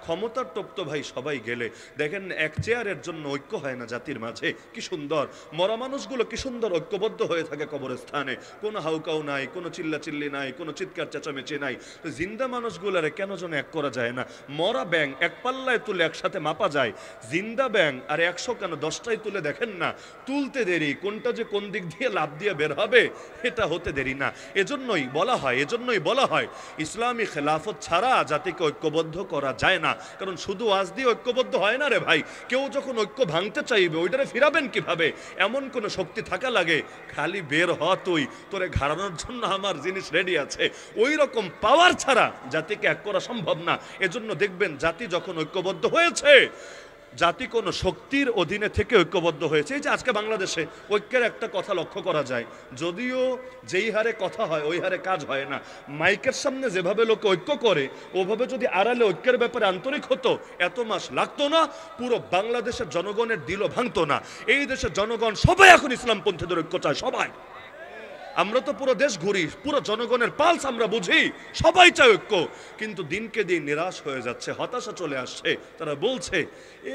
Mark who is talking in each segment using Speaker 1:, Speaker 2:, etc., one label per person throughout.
Speaker 1: ক্ষমতার টোপ তো ভাই সবাই গেলে, দেখেন এক চেয়ারের জন্য ঐক্য হয় না জাতির মাঝে। কি সুন্দর মরা মানুষগুলো কি সুন্দর ঐক্যবদ্ধ হয়ে থাকে কবরস্থানে, কোনো হাউকাউ নাই, কোনো চিল্লাচিল্লি নাই, কোনো চিৎকার চেঁচামেচি নাই। তো জিন্দা মানুষগুলারে কেন যেন এক করা যায় না? মরা ব্যাং এক পাল্লায় তুলে একসাথে মাপা যায়, জিন্দা ব্যাং আর 100 কেন 10টাই তুলে দেখেন না, তুলতে দেরি, কোনটা যে কোন দিক দিয়ে লাভ দিয়ে বের হবে এটা হতে দেরি না। এজন্যই বলা হয় ইসলামী খেলাফত ছাড়া জাতিকে ঐক্যবদ্ধ করা যায় না। কারণ শুধু ওয়াজ দিয়ে ঐক্যবদ্ধ হয় না রে ভাই। কেউ যখন ঐক্য ভাঙতে চাইবে ওইটারে ফিরাবেন কিভাবে? এমন কোন শক্তি থাকা লাগে, খালি বের হ তুই, তোরে ঘাড়ানোর জন্য আমার জিনিস রেডি আছে। ওই রকম পাওয়ার ছাড়া জাতিকে এক করা সম্ভব না। এজন্য দেখবেন জাতি যখন ঐক্যবদ্ধ হয়েছে, জাতি কোনো শক্তির অধীনে থেকে ঐক্যবদ্ধ হয়েছে। এই যে আজকে বাংলাদেশে ঐক্যের একটা কথা লক্ষ্য করা যায়, যদিও যেই হারে কথা হয় ওই হারে কাজ হয় না। মাইকের সামনে যেভাবে লোক ঐক্য করে, ওভাবে যদি আড়ালে ঐক্যের ব্যাপারে আন্তরিক হতো, এত মাস লাগতো না, পুরো বাংলাদেশের জনগণের দিলও ভাঙতো না। এই দেশের জনগণ সবাই এখন ইসলামপন্থীদের ঐক্য চায়, সবাই। আমরা তো পুরো দেশ ঘুরি, পুরো জনগণের পালস আমরা বুঝি, সবাই চায় ঐক্য। কিন্তু দিনকে দিন নিরাশ হয়ে যাচ্ছে, হতাশা চলে আসছে। তারা বলছে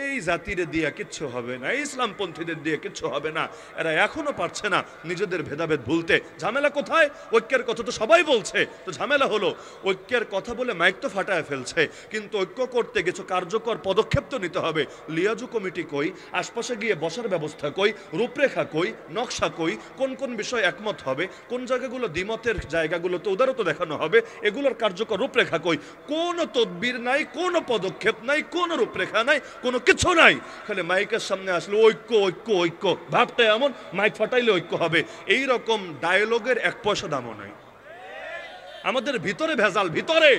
Speaker 1: এই জাতিরে দিয়ে কিচ্ছু হবে না, ইসলামপন্থীদের দিয়ে কিচ্ছু হবে না। এরা এখনো পারছে না নিজেদের ভেদাভেদ ভুলতে। ঝামেলা কোথায়? ঐক্যের কথা তো সবাই বলছে, তো ঝামেলা হলো ঐক্যের কথা বলে মাইক তো ফাটায় ফেলছে, কিন্তু ঐক্য করতে কিছু কার্যকর পদক্ষেপ তো নিতে হবে। লিয়াজু কমিটি কই, আশপাশে গিয়ে বসার ব্যবস্থা কই, রূপরেখা কই, নকশা কই, কোন কোন বিষয় একমত হবে, কোন জায়গাগুলো দ্বিমতের জায়গাগুলো তো উদারতা দেখানো হবে, এগুলোর কার্যকর রূপরেখা কই? কোনো তদবির নাই, কোনো পদক্ষেপ নাই, কোনো রূপরেখা নাই, কোনো কিছু নাই। খালি মাইকের সামনে আসলে ঐক্য ঐক্য ঐক্য ভাবটা এমন, মাইক ফাটাইলে ঐক্য হবে, এই রকম ডায়লগের 1 পয়সা দামও নাই। আমাদের ভিতরে ভেজাল, ভিতরে।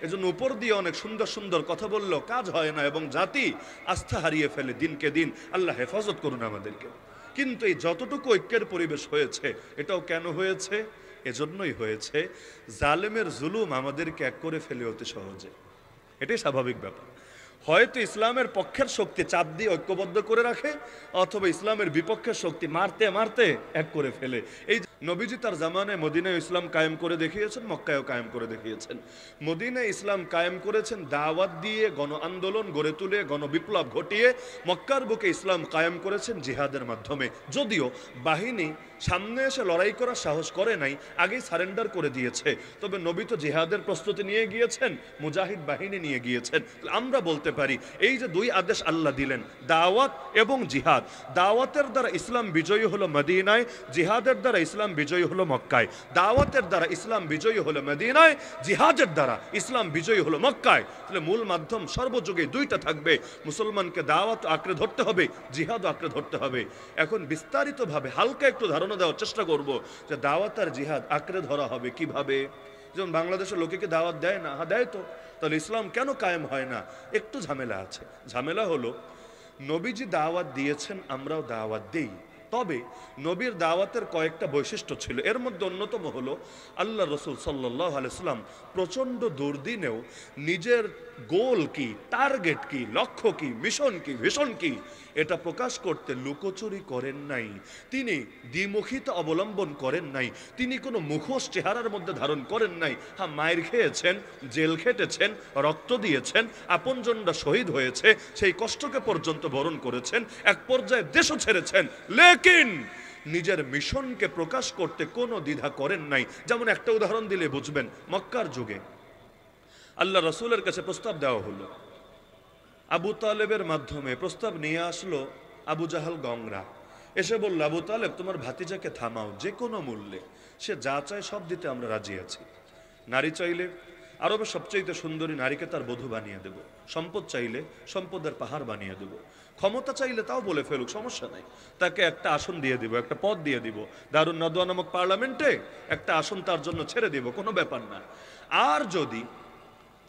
Speaker 1: এজন্য উপর দিয়ে অনেক সুন্দর সুন্দর কথা বললেও কাজ হয় না, এবং জাতি আস্থা হারিয়ে ফেলে দিনকে দিন। আল্লাহ হেফাজত করুন আমাদেরকে। কিন্তু এই যতটুকু ঐক্যের পরিবেশ হয়েছে, এটাও কেন হয়েছে? এজন্যই হয়েছে জালেমের জুলুম আমাদেরকে এক করে ফেলে অতি সহজে। এটাই স্বাভাবিক ব্যাপার। হয়তো ইসলামের পক্ষের শক্তি চাপ দিয়ে ঐক্যবদ্ধ করে রাখে, অথবা ইসলামের বিপক্ষের শক্তি মারতে মারতে এক করে ফেলে। এই নবীজি তার জামানায় মদিনায় ইসলাম কায়েম করে দেখিয়েছেন, মক্কায়ও কায়েম করে দেখিয়েছেন। মদিনায় ইসলাম কায়েম করেছেন দাওয়াত দিয়ে, গণ আন্দোলন গড়ে তুলে, গণবিপ্লব ঘটিয়ে। মক্কার বুকে ইসলাম কায়েম করেছেন জিহাদের মাধ্যমে। যদিও বাহিনী সামনে এসে লড়াই করার সাহস করে নাই, আগেই সারেন্ডার করে দিয়েছে। তবে নবী তো জিহাদের প্রস্তুতি নিয়ে গিয়েছেন, মুজাহিদ বাহিনী নিয়ে গিয়েছেন। আমরা বলতে পারি এই যে 2 আদেশ আল্লাহ দিলেন, দাওয়াত এবং জিহাদ। দাওয়াতের দ্বারা ইসলাম বিজয়ী হলো মদিনায়, জিহাদের দ্বারা ইসলাম বিজয়ী হলো মক্কায়। দাওয়াতের দ্বারা ইসলাম বিজয়ী হলো মদিনায়, জিহাদের দ্বারা ইসলাম বিজয়ী হলো মক্কায়। তাহলে মূল মাধ্যম সর্বযুগে 2টা থাকবে। মুসলমানকে দাওয়াত আঁকড়ে ধরতে হবে, জিহাদও আঁকড়ে ধরতে হবে। এখন বিস্তারিতভাবে হালকা একটু ধারণা দেওয়ার চেষ্টা করব যে দাওয়াত আর জিহাদ আঁকড়ে ধরা হবে কিভাবে। যেমন বাংলাদেশের লোকে কি দাওয়াত দেয় না? হ্যাঁ দেয় তো। তাহলে ইসলাম কেন কায়েম হয় না? একটু ঝামেলা আছে। ঝামেলা হলো নবীজি দাওয়াত দিয়েছেন, আমরাও দাওয়াত দেই। তবে নবীর দাওয়াতের কয়েকটা বৈশিষ্ট্য ছিল। এর মধ্যে অন্যতম হলো আল্লাহ রসুল সাল্লাল্লাহু আলাইহি সাল্লাম প্রচণ্ড দুর্দিনেও নিজের গোল কি, টার্গেট কি, লক্ষ্য কি, মিশন কি, ভিশন কি, এটা প্রকাশ করতে লুকোচুরি করেন নাই। তিনি দ্বিমুখিতা অবলম্বন করেন নাই। তিনি কোনো মুখোশ চেহারার মধ্যে ধারণ করেন নাই। হ্যাঁ, মায়ের খেয়েছেন, জেল খেটেছেন, রক্ত দিয়েছেন, আপনজনরা শহীদ হয়েছে, সেই কষ্টকে পর্যন্ত বরণ করেছেন, এক পর্যায়ে দেশও ছেড়েছেন। লেকিন নিজের মিশনকে প্রকাশ করতে কোনো দ্বিধা করেন নাই। যেমন একটা উদাহরণ দিলে বুঝবেন, মক্কার যুগে আল্লাহ রসুলের কাছে প্রস্তাব দেওয়া হলো, আবু তালেবের মাধ্যমে প্রস্তাব নিয়ে আসলো আবু জাহাল গংরা। এসে বলল, আবু তালেব তোমার ভাতিজাকে থামাও, যে কোনো মূল্যে, সে যা চায় সব দিতে আমরা রাজি আছি। নারী চাইলে আরবের সবচেয়ে সুন্দরী নারীকে তার বধূ বানিয়ে দেব, সম্পদ চাইলে সম্পদের পাহাড় বানিয়ে দেব, ক্ষমতা চাইলে তাও বলে ফেলুক, সমস্যা নাই, তাকে একটা আসন দিয়ে দিব, একটা পদ দিয়ে দিব, দারুন নাদওয়া নামক পার্লামেন্টে একটা আসন তার জন্য ছেড়ে দিব, কোনো ব্যাপার না। আর যদি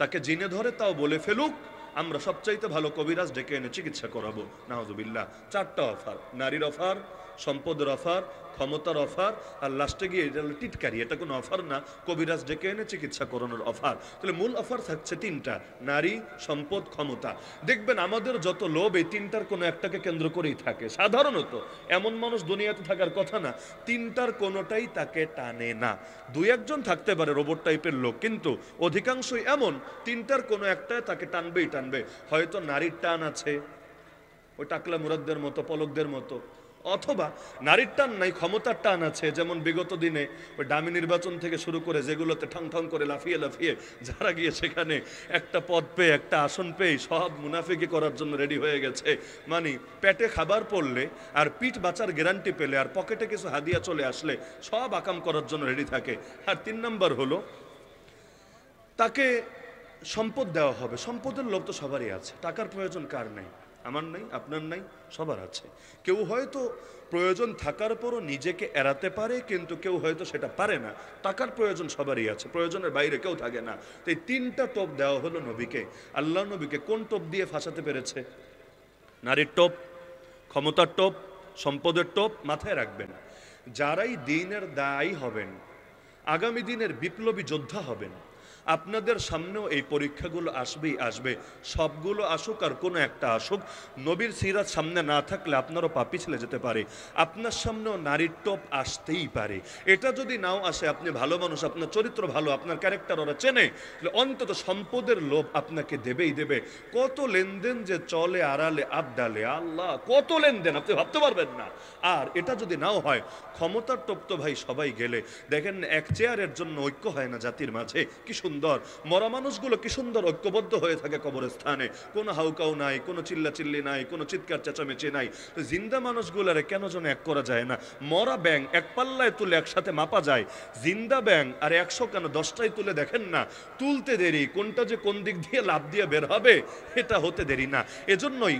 Speaker 1: তাকে জিনে ধরে তাও বলে ফেলুক, আমরা সবচাইতে ভালো কবিরাজ ডেকে এনে চিকিৎসা করাবো। নাউজুবিল্লাহ। 4টা অফার, নারীর অফার, সম্পদের অফার, ক্ষমতার অফার, আর লাস্টে গিয়ে এটা হলো টিটকারি। এটা কোনো অফার না, কবিরাজ ডেকে এনে চিকিৎসা করানোর অফার। তাহলে মূল অফার থাকছে তিনটা: নারী, সম্পদ, ক্ষমতা। দেখবেন আমাদের যত লোভ এই তিনটার কোনো একটাকে কেন্দ্র করেই থাকে। সাধারণত এমন মানুষ দুনিয়াতে থাকার কথা না, তিনটার কোনোটাই তাকে টানে না। দুই একজন থাকতে পারে রোবট টাইপের লোক, কিন্তু অধিকাংশই এমন তিনটার কোনো একটা তাকে টানবেই টানবে। হয়তো নারীর টান আছে, ওই টাকলা মুরাদদের মতো, পলকদের মতো, অথবা নারীর টান নাই, ক্ষমতার টান আছে। যেমন বিগত দিনে ওই ডামি নির্বাচন থেকে শুরু করে যেগুলোতে ঠং ঠং করে লাফিয়ে লাফিয়ে যারা গিয়ে সেখানে একটা পদ পেয়ে, একটা আসন পেয়ে সব মুনাফিকি করার জন্য রেডি হয়ে গেছে। মানে পেটে খাবার পড়লে আর পিঠ বাঁচার গ্যারান্টি পেলে আর পকেটে কিছু হাদিয়া চলে আসলে সব আকাম করার জন্য রেডি থাকে। আর 3 নাম্বার হলো তাকে সম্পদ দেওয়া হবে। সম্পদের লোভ তো সবারই আছে, টাকার প্রয়োজন কার নাই? আমার নাই, আপনার নাই, সবার আছে। কেউ হয়তো প্রয়োজন থাকার পরও নিজেকে এড়াতে পারে, কিন্তু কেউ হয়তো সেটা পারে না। টাকার প্রয়োজন সবারই আছে, প্রয়োজনের বাইরে কেউ থাকে না। তো এই 3টা টোপ দেওয়া হলো নবীকে। আল্লাহ নবীকে কোন টোপ দিয়ে ফাঁসাতে পেরেছে? নারীর টোপ, ক্ষমতার টোপ, সম্পদের টোপ। মাথায় রাখবেন, যারাই দ্বীনের দায়ী হবেন, আগামী দিনের বিপ্লবী যোদ্ধা হবেন, আপনাদের সামনেও এই পরীক্ষাগুলো আসবেই আসবে। সবগুলো আসুক আর কোনো একটা আসুক, নবীর সিরাত সামনে না থাকলে আপনারও পা পিছলে যেতে পারে। আপনার সামনেও নারীর টোপ আসতেই পারে। এটা যদি নাও আসে, আপনি ভালো মানুষ, আপনার চরিত্র ভালো, আপনার ক্যারেক্টার ওরা চেনে, অন্তত সম্পদের লোভ আপনাকে দেবেই দেবে। কত লেনদেন যে চলে আড়ালে আবডালে, আল্লাহ, কত লেনদেন আপনি ভাবতে পারবেন না। আর এটা যদি নাও হয়, ক্ষমতার টোপ তো ভাই সবাই গেলে। দেখেন, এক চেয়ারের জন্য ঐক্য হয় না জাতির মাঝে। কি সুন্দর মরা মানুষগুলো কি সুন্দর ঐক্যবদ্ধ হয়ে থাকে কবরস্থানে। কোনো হাউকাউ নাই, কোনো চিল্লাচিল্লি নাই, কোনো চিৎকার চেঁচামেচি নাই। তো জিন্দা মানুষগুলারে কেন যেন এক করা যায় না? মরা ব্যাং এক পাল্লায় তুলে একসাথে মাপা যায়, জিন্দা ব্যাং আর 100 কেন 10টাই তুলে দেখেন না, তুলতে দেরি, কোনটা যে কোন দিক দিয়ে লাভ দিয়ে বের হবে এটা হতে দেরি না। এজন্যই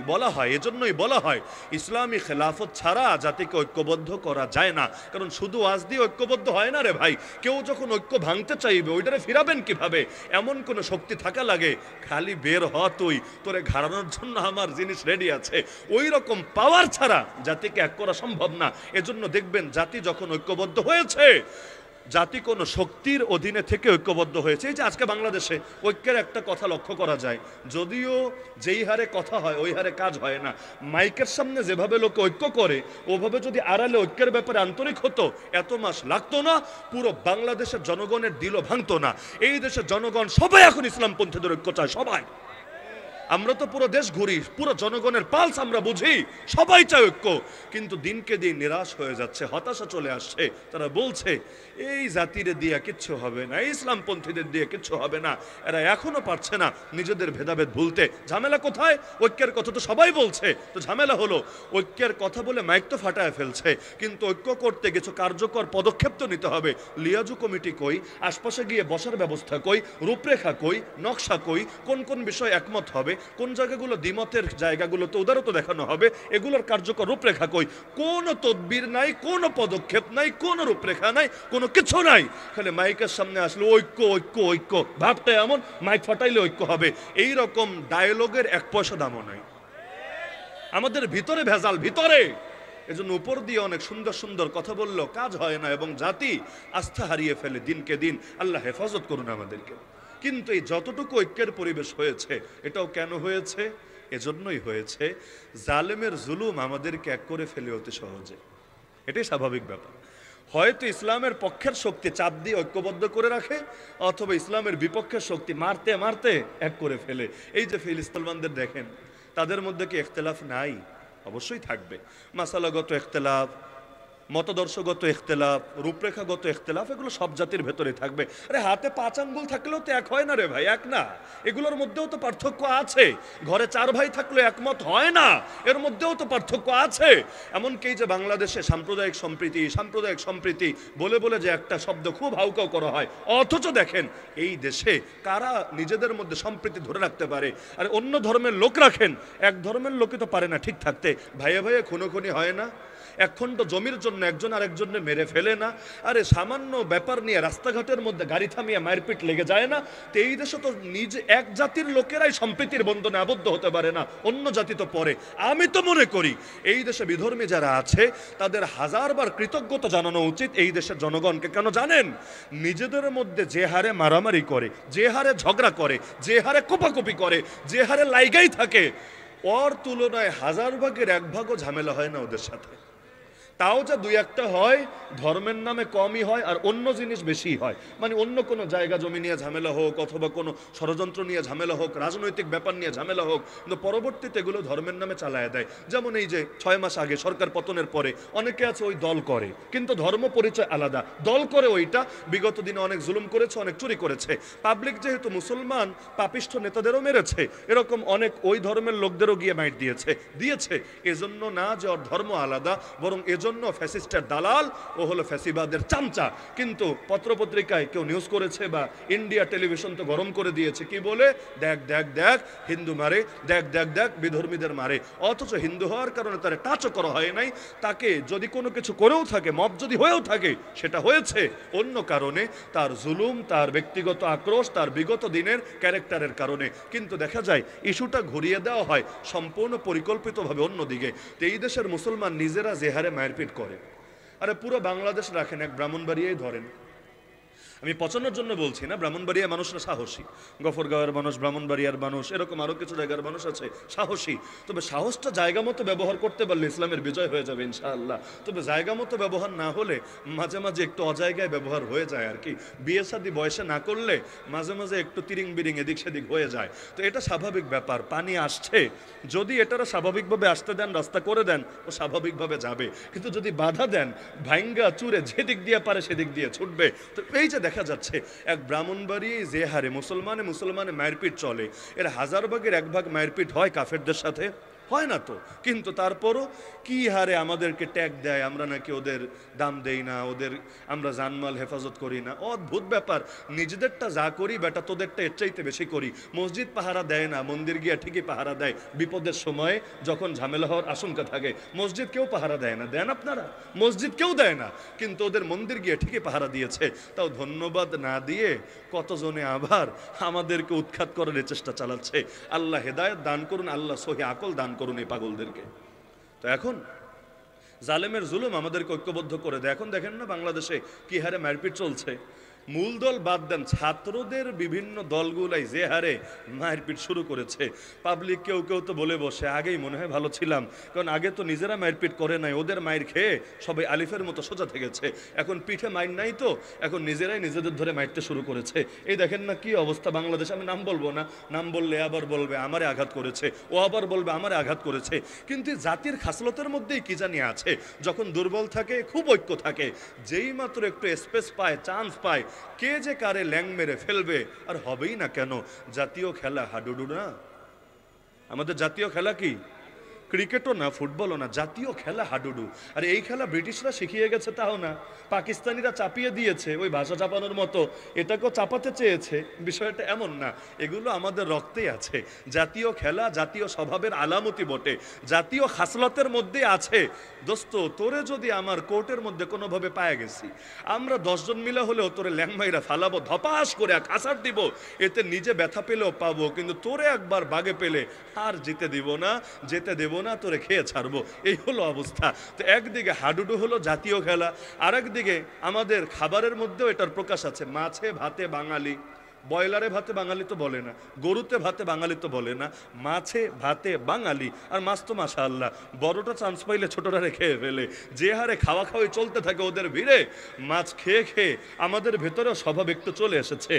Speaker 1: বলা হয় ইসলামী খেলাফত ছাড়া জাতিকে ঐক্যবদ্ধ করা যায় না। কারণ শুধু ওয়াজ দিয়ে ঐক্যবদ্ধ হয় না রে ভাই। কেউ যখন ঐক্য ভাঙতে চাইবে, ওইটারে ফিরাবেন কিভাবে? এমন কোন শক্তি থাকা লাগে, খালি বের হ তুই, তোরে ঘাড়ানোর জন্য আমার জিনিস রেডি আছে। ওই রকম পাওয়ার ছাড়া জাতিকে এক করা সম্ভব না। এজন্য দেখবেন জাতি যখন ঐক্যবদ্ধ হয়েছে, জাতি কোন শক্তির অধীনে থেকে ঐক্যবদ্ধ হয়েছে। এই যে আজকে বাংলাদেশে ঐক্যের একটা কথা লক্ষ্য করা যায়, যদিও যেই হারে কথা হয় ওই হারে কাজ হয় না। মাইকের সামনে যেভাবে লোক ঐক্য করে, ওভাবে যদি আড়ালে ঐক্যের ব্যাপারে আন্তরিক হতো, এত মাস লাগতো না, পুরো বাংলাদেশের জনগণের দিলও ভাঙতো না। এই দেশের জনগণ সবাই এখন ইসলামপন্থীদের ঐক্য চায়, সবাই। আমরা তো পুরো দেশ ঘুরি, পুরো জনগণের পালস আমরা বুঝি, সবাই চায় ঐক্য। কিন্তু দিনকে দিন নিরাশ হয়ে যাচ্ছে, হতাশা চলে আসছে। তারা বলছে এই জাতিরে দিয়ে কিচ্ছু হবে না, ইসলামপন্থীদের দিয়ে কিচ্ছু হবে না। এরা এখনো পারছে না নিজেদের ভেদাভেদ ভুলতে। ঝামেলা কোথায়? ঐক্যের কথা তো সবাই বলছে, তো ঝামেলা হলো ঐক্যের কথা বলে মাইক তো ফাটায় ফেলছে, কিন্তু ঐক্য করতে কিছু কার্যকর পদক্ষেপ তো নিতে হবে। লিয়াজু কমিটি কই, আশপাশে গিয়ে বসার ব্যবস্থা কই, রূপরেখা কই, নকশা কই, কোন কোন বিষয় একমত হবে, কোন জায়গাগুলো দ্বিমতের জায়গাগুলো তো উদারতা দেখানো হবে, এগুলোর কার্যকর রূপরেখা কই? কোনো তদবির নাই, কোনো পদক্ষেপ নাই, কোনো রূপরেখা নাই, কোনো কিছু নাই। খালি মাইকের সামনে আসলে ঐক্য ঐক্য ঐক্য ভাবটা এমন, মাইক ফাটাইলে ঐক্য হবে, এই রকম ডায়লগের 1 পয়সা দামও নাই। আমাদের ভিতরে ভেজাল, ভিতরে। এজন্য উপর দিয়ে অনেক সুন্দর সুন্দর কথা বললেও কাজ হয় না, এবং জাতি আস্থা হারিয়ে ফেলে দিনকে দিন। আল্লাহ হেফাজত করুন আমাদেরকে। কিন্তু এই যতটুকু ঐক্যের পরিবেশ হয়েছে, এটাও কেন হয়েছে? এজন্যই হয়েছে, জালেমের জুলুম আমাদেরকে এক করে ফেলে অতি সহজে। এটাই স্বাভাবিক ব্যাপার। হয়তো ইসলামের পক্ষের শক্তি চাপ দিয়ে ঐক্যবদ্ধ করে রাখে, অথবা ইসলামের বিপক্ষের শক্তি মারতে মারতে এক করে ফেলে। এই যে ফিলিস্তিনদের দেখেন, তাদের মধ্যে কি ইখতিলাফ নাই? অবশ্যই থাকবে। মাসালাগত ইখতিলাফ, মতদর্শগত ইখতিলাফ, রূপরেখাগত ইখতিলাফ, এগুলো সব জাতির ভেতরে থাকবে। আরে হাতে 5 আঙ্গুল থাকলেও তো এক হয় না রে ভাই, এক না। এগুলোর মধ্যেও তো পার্থক্য আছে। ঘরে 4 ভাই থাকলেও একমত হয় না, এর মধ্যেও তো পার্থক্য আছে। এমনকি যে বাংলাদেশে সাম্প্রদায়িক সম্প্রীতি বলে বলে যে একটা শব্দ খুব হাউকাউ করা হয়, অথচ দেখেন এই দেশে কারা নিজেদের মধ্যে সম্প্রীতি ধরে রাখতে পারে? আর অন্য ধর্মের লোক রাখেন, এক ধর্মের লোকই তো পারে না ঠিক থাকতে। ভাইয়ে ভাইয়ে খুনোখুনি হয় না? 1 খণ্ড জমির জন্য জন্য একজন আরেকজনকে মেরে ফেলে না? আরে সামান্য ব্যাপার নিয়ে রাস্তাঘাটের মধ্যে গাড়ি থামিয়ে মারপিট লেগে যায় না? তো এই দেশে তো নিজে এক জাতির লোকেরাই সম্প্রীতির বন্ধনে আবদ্ধ হতে পারে না, অন্য জাতি তো পরে। আমি তো মনে করি এই দেশে বিধর্মী যারা আছে তাদের হাজারবার কৃতজ্ঞতা জানানো উচিত এই দেশের জনগণকে। কেন জানেন? নিজেদের মধ্যে যে হারে মারামারি করে, যে হারে ঝগড়া করে, যে হারে কোপাকুপি করে, যে হারে লাইগাই থাকে, ওর তুলনায় হাজার ভাগের এক ভাগও ঝামেলা হয় না ওদের সাথে। তাও যা দুই একটা হয়, ধর্মের নামে কমই হয়, আর অন্য জিনিস বেশি হয়। মানে অন্য কোনো জায়গা জমি নিয়ে ঝামেলা হোক, অথবা কোনো ষড়যন্ত্র নিয়ে ঝামেলা হোক, রাজনৈতিক ব্যাপার নিয়ে ঝামেলা হোক, কিন্তু পরবর্তীতে এগুলো ধর্মের নামে চালায় দেয়। যেমন এই যে 6 মাস আগে সরকার পতনের পরে অনেকে আছে ওই দল করে, কিন্তু ধর্ম পরিচয় আলাদা, দল করে ওইটা। বিগত দিনে অনেক জুলুম করেছে, অনেক চুরি করেছে। পাবলিক যেহেতু মুসলমান, পাপিষ্ঠ নেতাদেরও মেরেছে, এরকম অনেক ওই ধর্মের লোকদেরও গিয়ে মাইট দিয়েছে। এজন্য না যে ওর ধর্ম আলাদা, বরং জন্য ফ্যাসিস্টের দালাল, ও হলো ফ্যাসিবাদের চামচা। কিন্তু পত্রপত্রিকায় কেউ নিউজ করেছে বা ইন্ডিয়া টেলিভিশন তো গরম করে দিয়েছে, কি বলে? দেখ দেখ দেখ হিন্দু মারে, দেখ দেখ দেখ বিধর্মীদের মারে। অথচ হিন্দু হওয়ার কারণে তার টাচও করা হয় নাই। তাকে যদি কোনো কিছু করেও থাকে, মব যদি হয়েও থাকে, সেটা হয়েছে অন্য কারণে, তার জুলুম, তার ব্যক্তিগত আক্রোশ, তার বিগত দিনের ক্যারেক্টারের কারণে। কিন্তু দেখা যায় ইস্যুটা ঘুরিয়ে দেওয়া হয় সম্পূর্ণ পরিকল্পিতভাবে অন্যদিকে। তো এই দেশের মুসলমান নিজেরা যে হারে মারপিট করে, আরে পুরো বাংলাদেশ রাখেন, এক ব্রাহ্মণবাড়িয়াই ধরেন। আমি পচানোর জন্য বলছি না, ব্রাহ্মণবাড়িয়ার মানুষরা সাহসী, গফরগাঁওয়ের মানুষ, ব্রাহ্মণবাড়িয়ার মানুষ, এরকম আরো কিছু জায়গার মানুষ আছে সাহসী। তবে সাহসটা জায়গা মতো ব্যবহার করতে পারলে ইসলামের বিজয় হয়ে যাবে ইনশাআল্লাহ। তবে জায়গা মতো ব্যবহার না হলে মাঝে মাঝে একটু অজায়গায় ব্যবহার হয়ে যায় আর কি। বিয়ে শাদী বয়সে না করলে মাঝে মাঝে একটু তিরিং বিরিং এদিক সেদিক হয়ে যায়। তো এটা স্বাভাবিক ব্যাপার। পানি আসছে, যদি এটারা স্বাভাবিকভাবে আসতে দেন, রাস্তা করে দেন, ও স্বাভাবিকভাবে যাবে। কিন্তু যদি বাধা দেন, ভাঙ্গা চুরে যেদিক দিয়ে পারে সেদিক দিয়ে ছুটবে। তো এই যে দেখা যাচ্ছে এক ব্রাহ্মণবাড়ি যে হারে মুসলমানে মারপিট চলে, এর হাজার ভাগের এক ভাগ মারপিট হয় কাফেরদের সাথে, হয় না তো? কিন্তু তারপরও কি হারে আমাদেরকে ট্যাগ দেয়, আমরা নাকি ওদের দাম দেই না, ওদের আমরা জানমাল হেফাজত করি না। অদ্ভুত ব্যাপার। নিজেদেরটা যা করি বেটা, তোদেরটা এর চাইতে বেশি করি। মসজিদ পাহারা দেয় না, মন্দির গিয়া ঠিকই পাহারা দেয় বিপদের সময়ে, যখন ঝামেলা হওয়ার আশঙ্কা থাকে। মসজিদ কেউ পাহারা দেয় না, দেন আপনারা? মসজিদ কেউ দেয় না, কিন্তু ওদের মন্দির গিয়ে ঠিকই পাহারা দিয়েছে। তাও ধন্যবাদ না দিয়ে কতজনে আবার আমাদেরকে উৎখাত করার চেষ্টা চালাচ্ছে। আল্লাহ হেদায়েত দান করুন, আল্লাহ সহি আকল দান করুন এই পাগলদেরকে। তো এখন জালেমের জুলুম আমাদেরকে ঐক্যবদ্ধ করে দেয়। এখন দেখেন না বাংলাদেশে কি হারে মারপিট চলছে। মূল দল বাদ দেন, ছাত্রদের বিভিন্ন দলগুলাই যে হারে মারপিট শুরু করেছে। পাবলিক কেউ কেউ তো বলে বসে, আগেই মনে হয় ভালো ছিলাম, কারণ আগে তো নিজেরা মারপিট করে নাই, ওদের মায়ের খেয়ে সবাই আলিফের মতো সোজা থেকেছে। এখন পিঠে মাইর নাই তো, এখন নিজেরাই নিজেদের ধরে মারতে শুরু করেছে। এই দেখেন না কি অবস্থা বাংলাদেশ। আমি নাম বলবো না, নাম বললে আবার বলবে আমারে আঘাত করেছে, ও আবার বলবে আমারে আঘাত করেছে। কিন্তু জাতির খাসলতের মধ্যেই কি জানি আছে, যখন দুর্বল থাকে খুব ঐক্য থাকে, যেই মাত্র একটু স্পেস পায়, চান্স পায়, কে যে কারে ল্যাং মেরে ফেলবে। আর হবেই না কেন? জাতীয় খেলা হাডুডু না? আমাদের জাতীয় খেলা কি? ক্রিকেটও না, ফুটবলও না, জাতীয় খেলা হাডুডু। আর এই খেলা ব্রিটিশরা শিখিয়ে গেছে তাও না, পাকিস্তানিরা চাপিয়ে দিয়েছে ওই ভাষা চাপানোর মতো, এটাকেও চাপাতে চেয়েছে। বিষয়টা এমন না, এগুলো আমাদের রক্তেই আছে। জাতীয় খেলা জাতীয় স্বভাবের আলামতি বটে, জাতীয় খাসলতের মধ্যে আছে। দোস্ত, তোরে যদি আমার কোর্টের মধ্যে কোনোভাবে পায়ে গেছি, আমরা 10 জন মিলে হলেও তোরে ল্যাংমাইরা ফালাবো, ধপাস করে কাঁচার দিব, এতে নিজে ব্যথা পেলেও পাবো, কিন্তু তোরে একবার বাগে পেলে আর যেতে দিব না, যেতে দেব না, তোরে খেয়ে ছাড়বো। এই হলো অবস্থা। তো একদিকে হাডুডু হলো জাতীয় খেলা, আর একদিকে আমাদের খাবারের মধ্যেও এটার প্রকাশ আছে। মাছে ভাতে বাঙালি, ব্রয়লারে ভাতে বাঙালি তো বলে না, গরুতে ভাতে বাঙালি তো বলে না, মাছে ভাতে বাঙালি। আর মাছ তো মাশাআল্লাহ বড়টা চান্স পাইলে ছোটরা খেয়ে ফেলে। যে হারে খাওয়া খাওয়াই চলতে থাকে ওদের ভিড়ে, মাছ খেয়ে খেয়ে আমাদের ভেতরেও স্বভাব একটু চলে এসেছে।